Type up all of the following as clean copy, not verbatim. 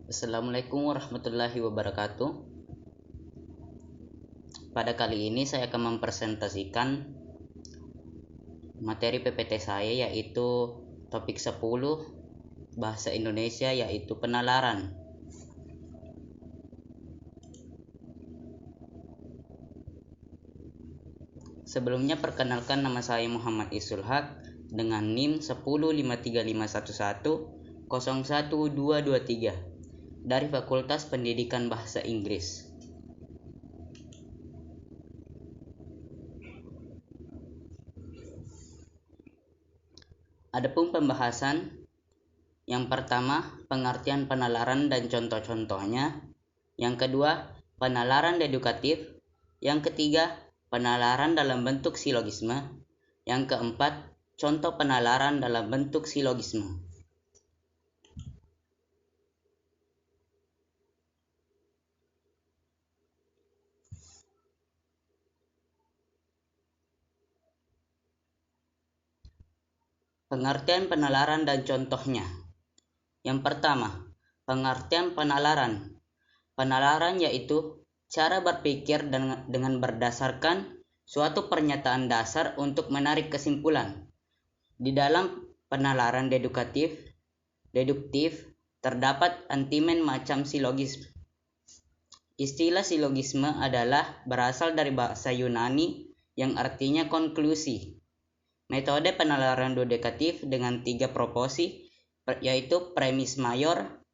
Assalamualaikum warahmatullahi wabarakatuh. Pada kali ini saya akan mempresentasikan materi PPT saya, yaitu topik 10 bahasa Indonesia, yaitu penalaran. Sebelumnya perkenalkan, nama saya Muhammad Isul Haq dengan NIM 1053511 01223 dari Fakultas Pendidikan Bahasa Inggris. Adapun pembahasan, yang pertama pengertian penalaran dan contoh-contohnya, yang kedua penalaran dedukatif, yang ketiga penalaran dalam bentuk silogisme, yang keempat contoh penalaran dalam bentuk silogisme. Pengertian penalaran dan contohnya. Yang pertama, pengertian penalaran. Penalaran yaitu cara berpikir dengan berdasarkan suatu pernyataan dasar untuk menarik kesimpulan. Di dalam penalaran deduktif terdapat antimen macam silogisme. Istilah silogisme adalah berasal dari bahasa Yunani yang artinya konklusi. Metode penalaran deduktif dengan 3 proposi, yaitu premis mayor,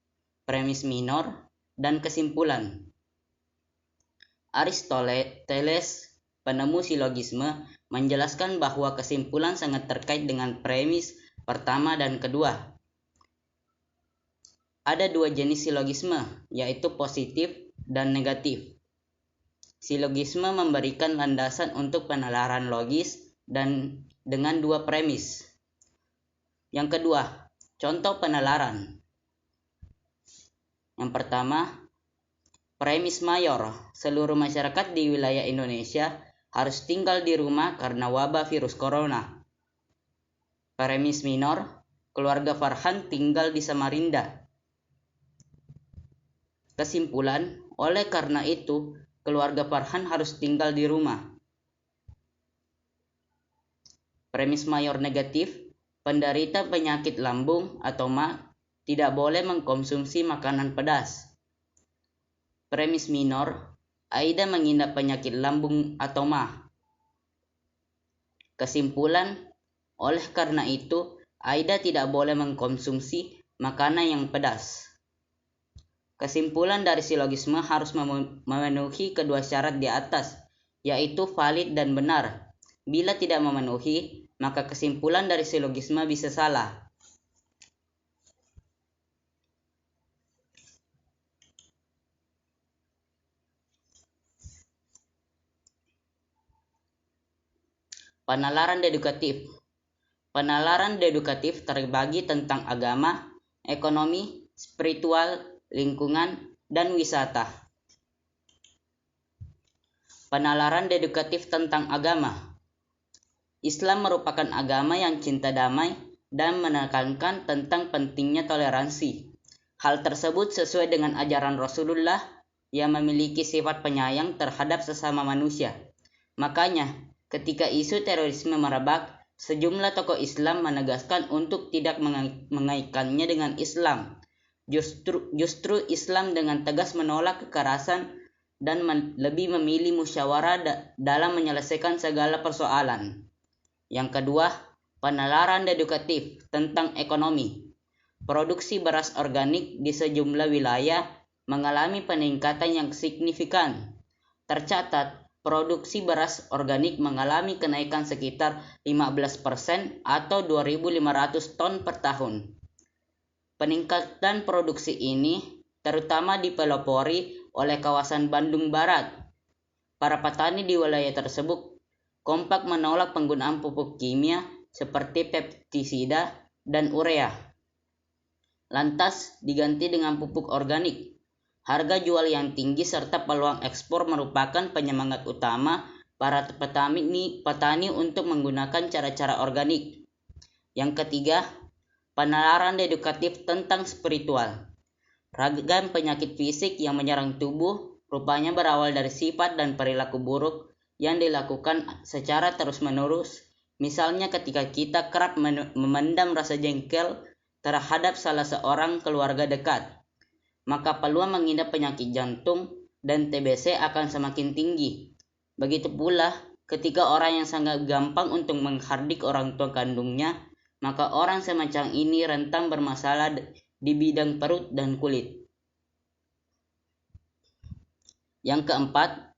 premis minor, dan kesimpulan. Aristoteles, penemu silogisme, menjelaskan bahwa kesimpulan sangat terkait dengan premis pertama dan kedua. Ada 2 jenis silogisme, yaitu positif dan negatif. Silogisme memberikan landasan untuk penalaran logis dan dengan 2 premis. Yang kedua, contoh penalaran. Yang pertama, premis mayor. Seluruh masyarakat di wilayah Indonesia harus tinggal di rumah karena wabah virus corona. Premis minor, keluarga Farhan tinggal di Samarinda. Kesimpulan, oleh karena itu, keluarga Farhan harus tinggal di rumah. Premis mayor negatif, penderita penyakit lambung atau MA tidak boleh mengkonsumsi makanan pedas. Premis minor, AIDA mengidap penyakit lambung atau MA. Kesimpulan, oleh karena itu, AIDA tidak boleh mengkonsumsi makanan yang pedas. Kesimpulan dari silogisme harus memenuhi kedua syarat di atas, yaitu valid dan benar. Bila tidak memenuhi, maka kesimpulan dari silogisme bisa salah. Penalaran dedukatif. Penalaran dedukatif terbagi tentang agama, ekonomi, spiritual, lingkungan, dan wisata. Penalaran dedukatif tentang agama. Islam merupakan agama yang cinta damai dan menekankan tentang pentingnya toleransi. Hal tersebut sesuai dengan ajaran Rasulullah yang memiliki sifat penyayang terhadap sesama manusia. Makanya, ketika isu terorisme merebak, sejumlah tokoh Islam menegaskan untuk tidak mengaitkannya dengan Islam. Justru Islam dengan tegas menolak kekerasan dan lebih memilih musyawarah dalam menyelesaikan segala persoalan. Yang kedua, penalaran dedukatif tentang ekonomi. Produksi beras organik di sejumlah wilayah mengalami peningkatan yang signifikan. Tercatat, produksi beras organik mengalami kenaikan sekitar 15% atau 2.500 ton per tahun. Peningkatan produksi ini terutama dipelopori oleh kawasan Bandung Barat. Para petani di wilayah tersebut kompak menolak penggunaan pupuk kimia seperti pestisida dan urea. Lantas diganti dengan pupuk organik. Harga jual yang tinggi serta peluang ekspor merupakan penyemangat utama para petani untuk menggunakan cara-cara organik. Yang ketiga, penalaran dedukatif tentang spiritual. Ragam penyakit fisik yang menyerang tubuh rupanya berawal dari sifat dan perilaku buruk yang dilakukan secara terus-menerus. Misalnya ketika kita kerap memendam rasa jengkel terhadap salah seorang keluarga dekat, maka peluang mengidap penyakit jantung dan TBC akan semakin tinggi. Begitu pula ketika orang yang sangat gampang untuk menghardik orang tua kandungnya, maka orang semacam ini rentan bermasalah di bidang perut dan kulit. Yang keempat,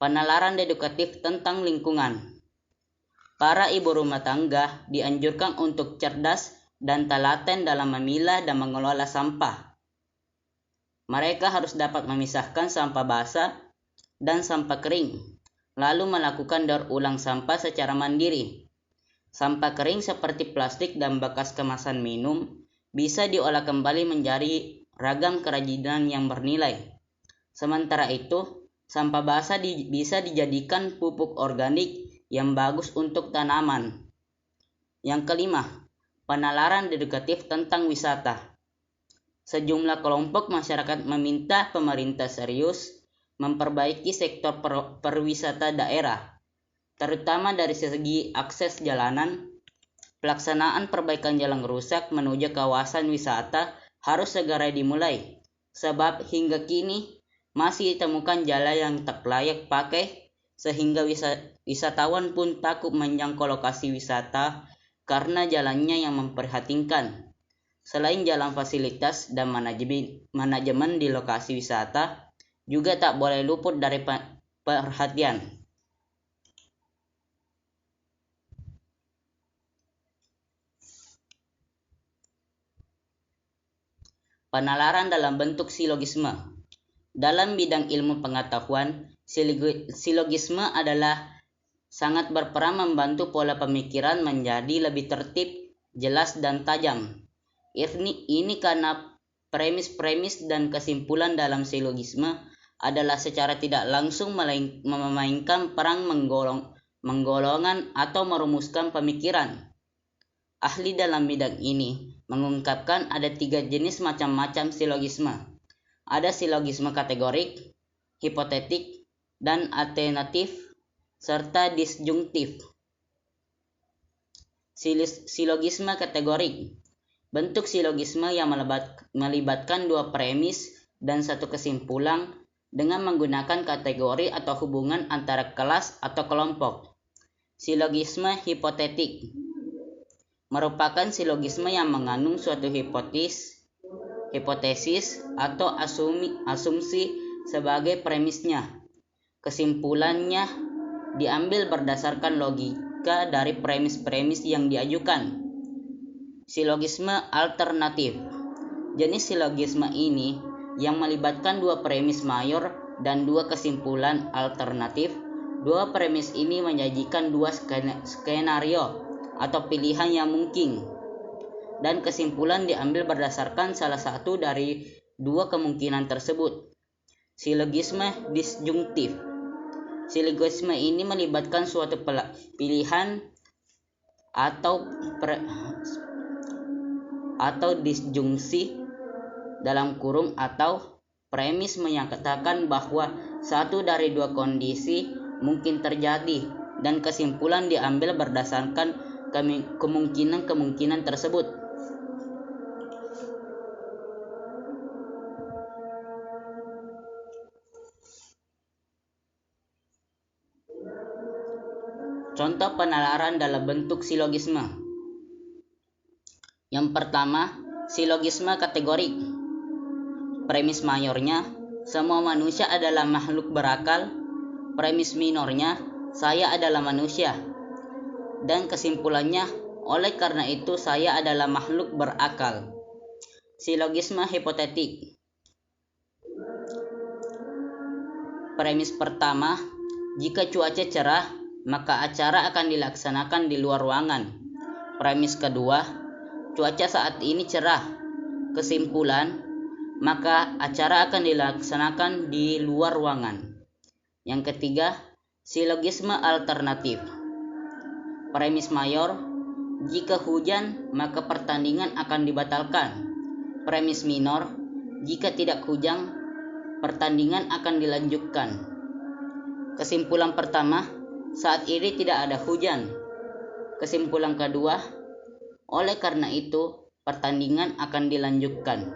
penalaran edukatif tentang lingkungan. Para ibu rumah tangga dianjurkan untuk cerdas dan telaten dalam memilah dan mengelola sampah. Mereka harus dapat memisahkan sampah basah dan sampah kering, lalu melakukan daur ulang sampah secara mandiri. Sampah kering seperti plastik dan bekas kemasan minum bisa diolah kembali menjadi ragam kerajinan yang bernilai. Sementara itu, sampah basah bisa dijadikan pupuk organik yang bagus untuk tanaman. Yang kelima, penalaran edukatif tentang wisata. Sejumlah kelompok masyarakat meminta pemerintah serius memperbaiki sektor perwisata daerah, terutama dari segi akses jalanan. Pelaksanaan perbaikan jalan rusak menuju kawasan wisata harus segera dimulai, sebab hingga kini masih ditemukan jalan yang tak layak pakai, sehingga wisatawan pun takut menjangkau lokasi wisata karena jalannya yang memprihatinkan. Selain jalan fasilitas dan manajemen di lokasi wisata juga tak boleh luput dari perhatian. Penalaran dalam bentuk silogisme. Dalam bidang ilmu pengetahuan, silogisme adalah sangat berperan membantu pola pemikiran menjadi lebih tertib, jelas, dan tajam. Ini karena premis-premis dan kesimpulan dalam silogisme adalah secara tidak langsung memainkan peran menggolongan atau merumuskan pemikiran. Ahli dalam bidang ini mengungkapkan ada 3 jenis macam-macam silogisme. Ada silogisme kategorik, hipotetik, dan alternatif, serta disjungtif. Silogisme kategorik. Bentuk silogisme yang melibatkan 2 premis dan 1 kesimpulan dengan menggunakan kategori atau hubungan antara kelas atau kelompok. Silogisme hipotetik merupakan silogisme yang mengandung suatu hipotesis atau asumsi sebagai premisnya. Kesimpulannya diambil berdasarkan logika dari premis-premis yang diajukan. Silogisme alternatif. Jenis silogisme ini yang melibatkan 2 premis mayor dan 2 kesimpulan alternatif. 2 premis ini menyajikan 2 skenario atau pilihan yang mungkin, dan kesimpulan diambil berdasarkan salah satu dari 2 kemungkinan tersebut. Silogisme disjungtif. Silogisme ini melibatkan suatu pilihan atau disjungsi atau premis menyatakan bahwa satu dari 2 kondisi mungkin terjadi, dan kesimpulan diambil berdasarkan kemungkinan tersebut. Contoh penalaran dalam bentuk silogisme. Yang pertama, silogisme kategorik. Premis mayornya, semua manusia adalah makhluk berakal. Premis minornya, saya adalah manusia. Dan kesimpulannya, oleh karena itu saya adalah makhluk berakal. Silogisme hipotetik. Premis pertama, jika cuaca cerah, maka acara akan dilaksanakan di luar ruangan. Premis kedua, cuaca saat ini cerah. Kesimpulan, maka acara akan dilaksanakan di luar ruangan. Yang ketiga, silogisme alternatif. Premis mayor, jika hujan, maka pertandingan akan dibatalkan. Premis minor, Jika tidak hujan, pertandingan akan dilanjutkan. Kesimpulan pertama, saat ini tidak ada hujan. Kesimpulan kedua, oleh karena itu, pertandingan akan dilanjutkan.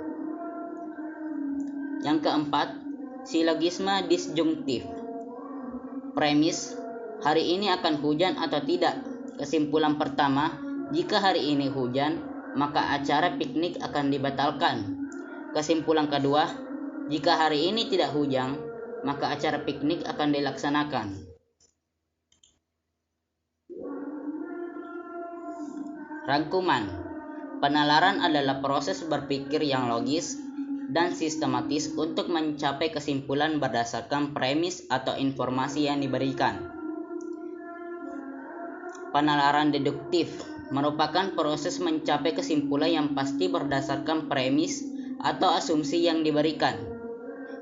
Yang keempat, silogisme disjungtif. Premis, hari ini akan hujan atau tidak? Kesimpulan pertama, jika hari ini hujan, maka acara piknik akan dibatalkan. Kesimpulan kedua, jika hari ini tidak hujan, maka acara piknik akan dilaksanakan. Rangkuman. Penalaran adalah proses berpikir yang logis dan sistematis untuk mencapai kesimpulan berdasarkan premis atau informasi yang diberikan. Penalaran deduktif merupakan proses mencapai kesimpulan yang pasti berdasarkan premis atau asumsi yang diberikan.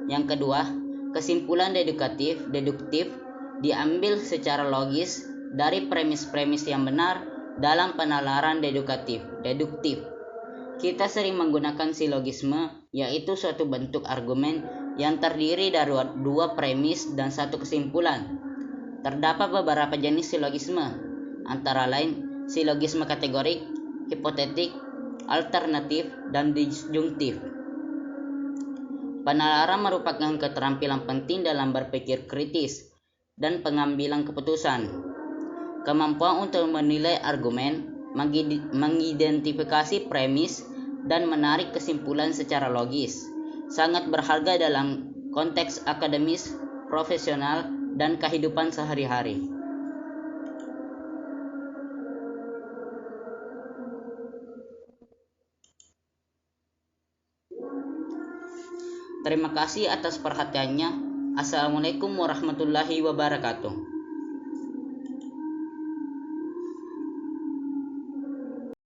Yang kedua, kesimpulan deduktif diambil secara logis dari premis-premis yang benar dalam penalaran deduktif. Kita sering menggunakan silogisme, yaitu suatu bentuk argumen yang terdiri dari dua premis dan satu kesimpulan. Terdapat beberapa jenis silogisme, antara lain silogisme kategorik, hipotetik, alternatif, dan disjungtif. Penalaran merupakan keterampilan penting dalam berpikir kritis dan pengambilan keputusan. Kemampuan untuk menilai argumen, mengidentifikasi premis, dan menarik kesimpulan secara logis sangat berharga dalam konteks akademis, profesional, dan kehidupan sehari-hari. Terima kasih atas perhatiannya. Assalamualaikum warahmatullahi wabarakatuh.